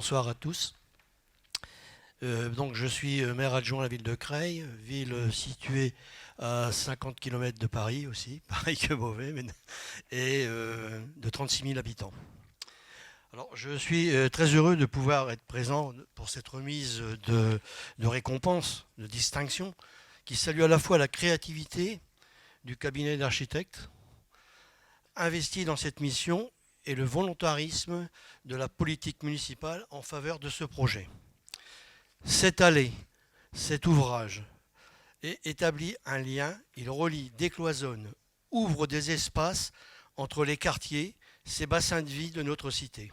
bonsoir à tous. Donc je suis maire adjoint à la ville de Creil, ville située à 50 km de Paris aussi, pareil que Beauvais, et de 36 000 habitants. Alors je suis très heureux de pouvoir être présent pour cette remise de récompense, de distinction, qui salue à la fois la créativité du cabinet d'architectes investi dans cette mission et le volontarisme de la politique municipale en faveur de ce projet. Cette allée, cet ouvrage établit un lien, il relie, décloisonne, ouvre des espaces entre les quartiers, ces bassins de vie de notre cité.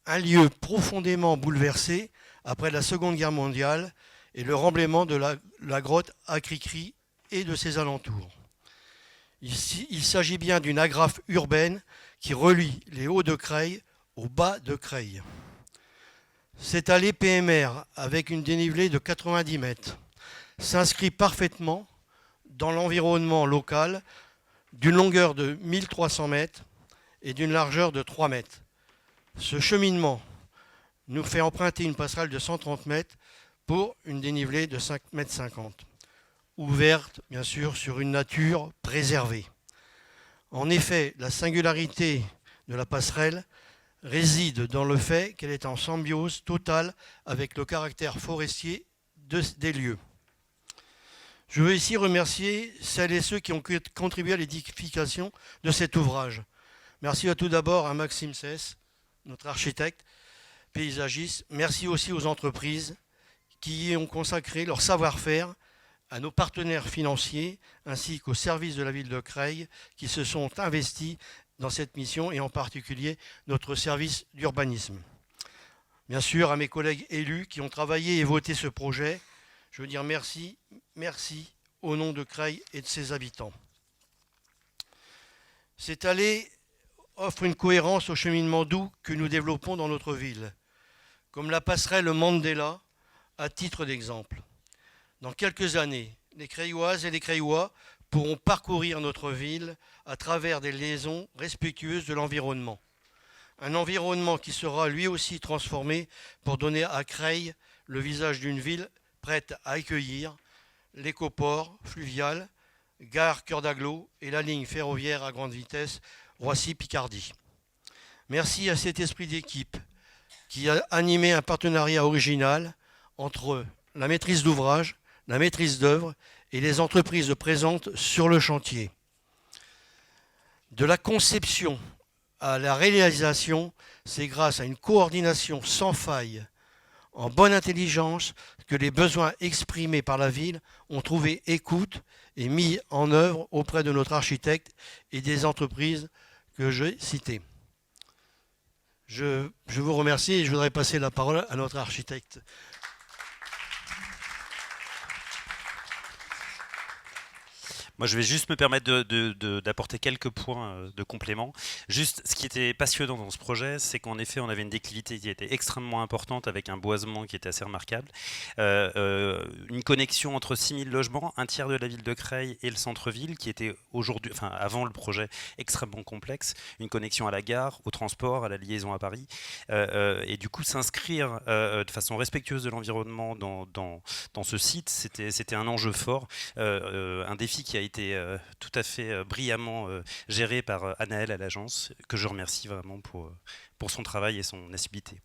Un lieu profondément bouleversé après la Seconde Guerre mondiale et le remblaiement de la grotte à Cricri et de ses alentours. Il s'agit bien d'une agrafe urbaine qui relie les hauts de Creil au bas de Creil. Cette allée PMR, avec une dénivelée de 90 mètres, s'inscrit parfaitement dans l'environnement local d'une longueur de 1300 mètres et d'une largeur de 3 mètres. Ce cheminement nous fait emprunter une passerelle de 130 mètres pour une dénivelée de 5,50 mètres, ouverte bien sûr sur une nature préservée. En effet, la singularité de la passerelle réside dans le fait qu'elle est en symbiose totale avec le caractère forestier des lieux. Je veux ici remercier celles et ceux qui ont contribué à l'édification de cet ouvrage. Merci à tout d'abord à Maxime Cesse, notre architecte paysagiste. Merci aussi aux entreprises qui y ont consacré leur savoir-faire, à nos partenaires financiers ainsi qu'aux services de la ville de Creil qui se sont investis dans cette mission et en particulier notre service d'urbanisme. Bien sûr, à mes collègues élus qui ont travaillé et voté ce projet, je veux dire merci au nom de Creil et de ses habitants. Cette allée offre une cohérence au cheminement doux que nous développons dans notre ville, comme la passerelle Mandela à titre d'exemple. Dans quelques années, les Creilloises et les Creillois pourront parcourir notre ville à travers des liaisons respectueuses de l'environnement. Un environnement qui sera lui aussi transformé pour donner à Creil le visage d'une ville prête à accueillir l'écoport fluvial, gare Cœur d'Aglo et la ligne ferroviaire à grande vitesse Roissy-Picardie. Merci à cet esprit d'équipe qui a animé un partenariat original entre la maîtrise d'ouvrage, la maîtrise d'œuvre et les entreprises présentes sur le chantier. De la conception à la réalisation, c'est grâce à une coordination sans faille, en bonne intelligence, que les besoins exprimés par la ville ont trouvé écoute et mis en œuvre auprès de notre architecte et des entreprises que j'ai citées. Je vous remercie et je voudrais passer la parole à notre architecte. Moi, je vais juste me permettre d'apporter quelques points de complément. Juste, ce qui était passionnant dans ce projet, c'est qu'en effet, on avait une déclivité qui était extrêmement importante avec un boisement qui était assez remarquable. Une connexion entre 6000 logements, un tiers de la ville de Creil et le centre-ville, qui était aujourd'hui, enfin avant le projet, extrêmement complexe. Une connexion à la gare, au transport, à la liaison à Paris. Et du coup, s'inscrire de façon respectueuse de l'environnement dans ce site, c'était un enjeu fort, un défi qui a été tout à fait brillamment géré par Anaël à l'agence, que je remercie vraiment pour son travail et son assiduité.